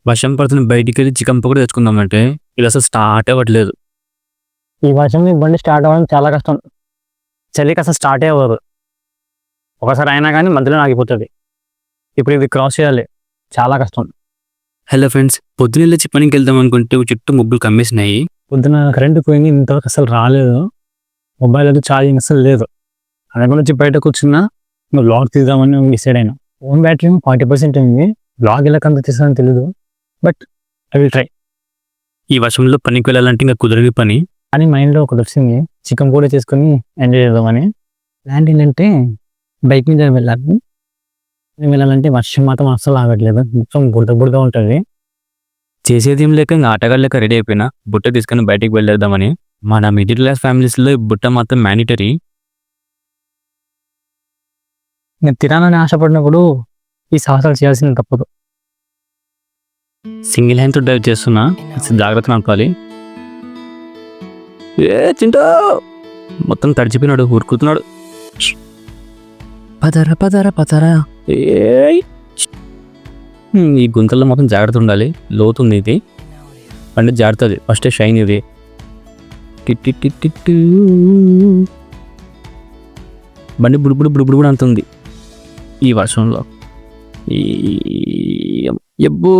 వర్షం పడుతున్న బయటికెళ్ళి చికెన్ పకోడీ తెచ్చుకుందామంటే ఇది అసలు స్టార్ట్ అవ్వట్లేదు. ఈ వర్షం ఈ బండి స్టార్ట్ అవ్వడం చాలా కష్టం. చలికి అసలు స్టార్టే అవ్వదు. ఒకసారి అయినా కానీ మధ్యలో ఆగిపోతుంది. ఇప్పుడు ఇది క్రాస్ చేయాలి, చాలా కష్టం. హలో ఫ్రెండ్స్, పొద్దున్న లేచి పనికి వెళ్దాం అనుకుంటే చుట్టూ మబ్బులు కమ్మేసినాయి. పొద్దున కరెంటు పోయింది, ఇంతవరకు అసలు రాలేదు. మొబైల్ అయితే ఛార్జింగ్ అసలు లేదు. అందులో నుంచి బయట కూర్చున్నా బ్లాగ్ తీద్దామని డిసైడ్ అయినా. ఫోన్ బ్యాటరీ 40% ఉంది. బ్లాగ్ ఎలా కంప్లీట్ చేస్తానని తెలియదు, బట్ ఐ విల్ ట్రై. ఈ వర్షంలో పనికి వెళ్ళాలంటే ఇంకా కుదరని పని. అని మైండ్లో ఒకటి వచ్చింది, చికెన్ కూడా చేసుకొని ఎంజాయ్ చేద్దామని. ప్లాన్ ఏంటంటే బైక్ మీద వెళ్ళాలంటే వర్షం మాత్రం అస్సలు ఆగట్లేదు, మొత్తం బుడగా ఉంటుంది. చేసేది ఏం లేక ఇంకా ఆటగాళ్ళు లెక్క రెడీ అయిపోయినా బుట్ట తీసుకొని బయటికి వెళ్ళేద్దామని. మన మిడిల్ క్లాస్ ఫ్యామిలీస్లో బుట్ట మాత్రం మ్యాండేటరీ. నేను తినాలని ఆశపడినప్పుడు ఈ సాహసాలు చేయాల్సింది తప్పదు. సింగిల్ హ్యాండ్తో డ్రైవ్ చేస్తున్నా, జాగ్రత్త అనుకోవాలి. ఏ చింటూ మొత్తం తడిచిపోయినాడు, ఊరుకుతున్నాడు. పదరా పదరా పదరా. ఈ గుంతల్లో మొత్తం జాగ్రత్త ఉండాలి, లోతుంది ఇది. అంటే జాగ్రత్తది, ఫస్ట్ షైన్ ఇది. బండి బుడుబుడు బుడుబుడు కూడా అంతుంది ఈ వర్షంలో. ఎబ్బో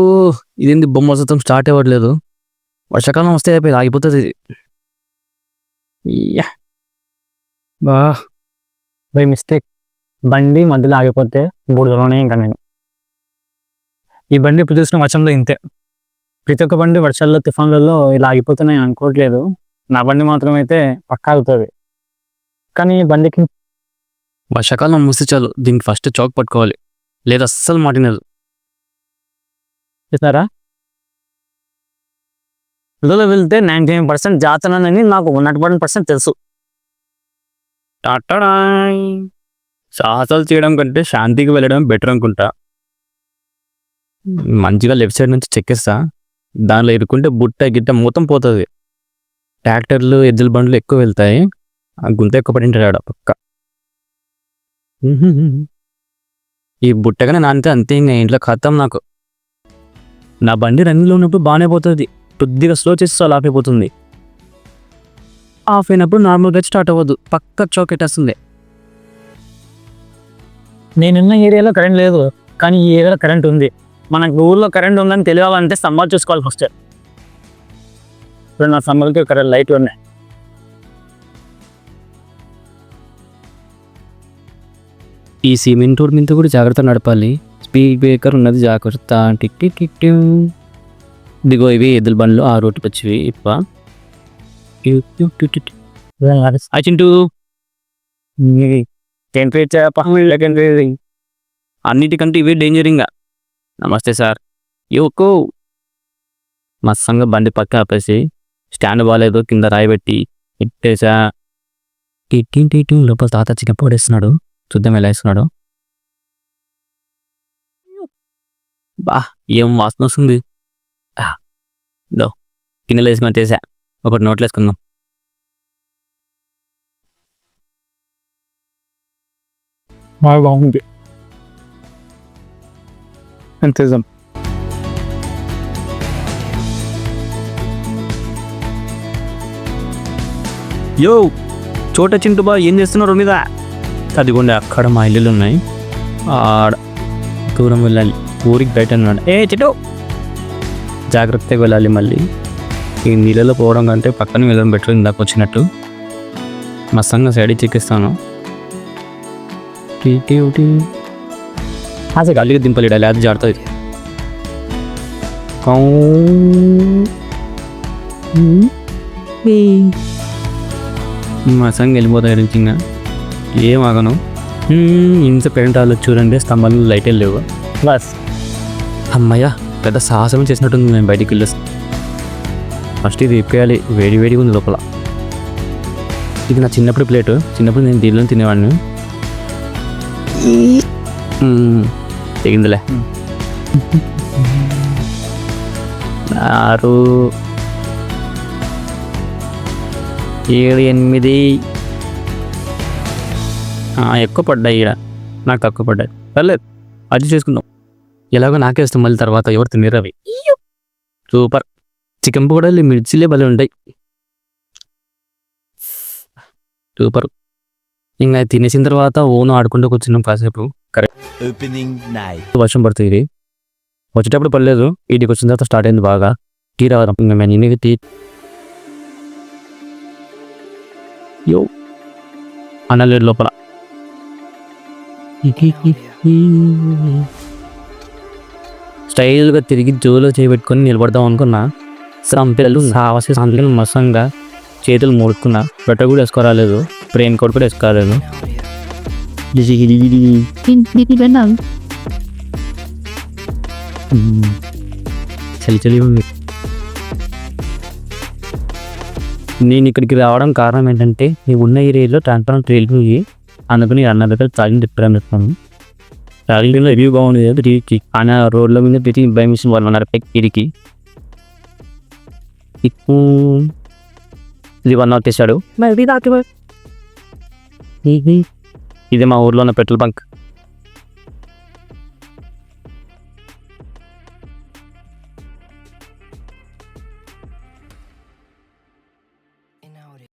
ఇదేంది బొమ్మ మొత్తం స్టార్ట్ అవ్వట్లేదు. వర్షాకాలం వస్తే అయిపోయి ఆగిపోతుంది ఇది. బై మిస్టేక్ బండి మధ్యలో ఆగిపోతే బుడదలోనే ఇంకా నేను. ఈ బండి ఇప్పుడు చూసిన వర్షంలో ఇంతే. ప్రతి ఒక్క బండి వర్షాల్లో తుఫాన్లలో ఇలా ఆగిపోతున్నాయి అనుకోవట్లేదు. నా బండి మాత్రం అయితే పక్కా ఆగుతుంది. కానీ బండికి వర్షాకాలం వస్తే చాలు దీనికి ఫస్ట్ చాక్ పట్టుకోవాలి, లేదా అస్సలు మాటినదు. చూసారా, ఇందులో వెళ్తే 99% జాతనని నాకు 100% తెలుసు. సాహసాలు చేయడం కంటే శాంతికి వెళ్ళడం బెటర్ అనుకుంటా. మంచిగా లెఫ్ట్ సైడ్ నుంచి చెక్కేస్తా, దానిలో ఇరుక్కుంటే బుట్ట గిట్ట మొత్తం పోతుంది. ట్రాక్టర్లు ఎద్దుల బండ్లు ఎక్కువ వెళ్తాయి, ఆ గుంత ఎక్కువ పడింటాడు పక్క. ఈ బుట్టగానే నానితే అంతే, ఇంకా ఇంట్లో ఖతం నాకు. నా బండి రన్నింగ్లో ఉన్నప్పుడు బాగానే పోతుంది, కొద్దిగా స్లో చేసి అలా ఆపైపోతుంది. ఆఫ్ అయినప్పుడు నార్మల్గా స్టార్ట్ అవ్వదు, పక్క చాక్ ఎట్టేస్తుంది. నేనున్న ఏరియాలో కరెంట్ లేదు, కానీ ఈ ఏరియాలో కరెంట్ ఉంది. మనకు ఊళ్ళో కరెంట్ ఉందని తెలియాలంటే స్తంభాలు చూసుకోవాలి ఫస్ట్. ఇప్పుడు నా స్తంభాలకి కరెంట్ లైట్ ఉన్నాయి. ఈ సిమెంట్ రోడ్ మీద కూడా జాగ్రత్త నడపాలి, స్పీడ్ బ్రేకర్ ఉన్నది జాగ్రత్త. Tick tick tick tick. ఇదిగో ఇవి ఎద్దుల బండ్లు ఆ రోడ్డు వచ్చివి. చింటూ అన్నిటికంటే ఇవే డేంజరింగా. నమస్తే సార్. యోకో మత్సంగా బండి పక్క ఆపేసి స్టాండ్ బాగాలేదు కింద రాయి పెట్టి ఇట్టేసా. టిట్టింటి లోపల తాత చికెన్ పొడేస్తున్నాడు, చూద్దాం ఎలా వేస్తున్నాడు. బా ఏం వాసన వస్తుంది. గిన్నెలు వేసుకొని చేసా, ఒకటి నోట్లు వేసుకుందాం. బాగుంది అంతేజం. యో చోట చింటూ బా ఏం చేస్తున్నారు మీద? అదిగోండి అక్కడ మా ఇల్లులు ఉన్నాయి, ఆడ దూరం వెళ్ళాలి, ఊరికి బయట ఉన్నాడు. ఏ చెట్టు జాగ్రత్తగా వెళ్ళాలి. మళ్ళీ ఈ నీళ్ళలో పోవడం కంటే పక్కన వెళ్ళడం బెటర్. ఇందాక వచ్చినట్టు మస్తంగా సైడ్ చెక్కిస్తాను. అసలు అల్లిగా దింపలేడు, అది జాడుతుంది. మసంగా వెళ్ళిపోతాయి రించింగా, ఏం ఆగను. ఇంత కరెంట్ వాళ్ళు చూడండి, స్తంభాలు లైట్ లేవు. బస్ అమ్మయ్య, పెద్ద సాహసం చేసినట్టుంది. నేను బయటికి వెళ్ళేస్తాను. ఫస్ట్ ఇది ఇప్పేయాలి, వేడి వేడిగా ఉంది లోపల. ఇది నా చిన్నప్పుడు ప్లేటు, చిన్నప్పుడు నేను దీనిలో తినేవాడిని. తెగిందిలే. 6 7 8 ఎక్కువ పడ్డాయి. ఇక్కడ నాకు తక్కువ పడ్డాయి. పర్లేదు, అడ్జస్ట్ చేసుకుందాం. ఎలాగో నాకే వస్తాం మళ్ళీ తర్వాత, ఎవరు తినేరు అవి. సూపర్. చికెన్ పకోడాలు మిర్చిలే భలే ఉంటాయి. సూపర్. ఇంకా తినేసిన తర్వాత ఓన్ ఆడుకుంటూ కూర్చున్నాం కాసేపు. Opening night. వర్షం పడుతుంది. ఇది వచ్చేటప్పుడు పడలేదు, ఇంటికి వచ్చిన తర్వాత స్టార్ట్ అయింది బాగా. టీ రావడం ఇంకా నేను టీ యో అనలేదు లోపల. స్టైల్గా తిరిగి జోలో చేయబెట్టుకొని నిలబడదాం అనుకున్నా. సంపిల్లలు సావసి సంతలు మసంగా చేతులు మూడుకున్నా. బట్ట కూడా వేసుకోరాలేదు, బ్రెయిన్ కోట్ కూడా వేసుకోరాలేదు. చలి చలి ఉంది. నేను ఇక్కడికి రావడం కారణం ఏంటంటే నేను ఉన్న ఏరియాలో ట్రాన్స్పరెంట్ రైల్వే, అందుకని అన్న దగ్గర తాగిన తిప్పాను. తాగిన రివ్యూ బాగుంది టీవీకి. ఆయన రోడ్ల మీద పెట్టి భయం మిషన్ వాళ్ళు ఉన్నారు టీడీకి. ఇది 1 అవర్ తెచ్చాడు. ఇది మా ఊర్లో ఉన్న పెట్రోల్ బంక్.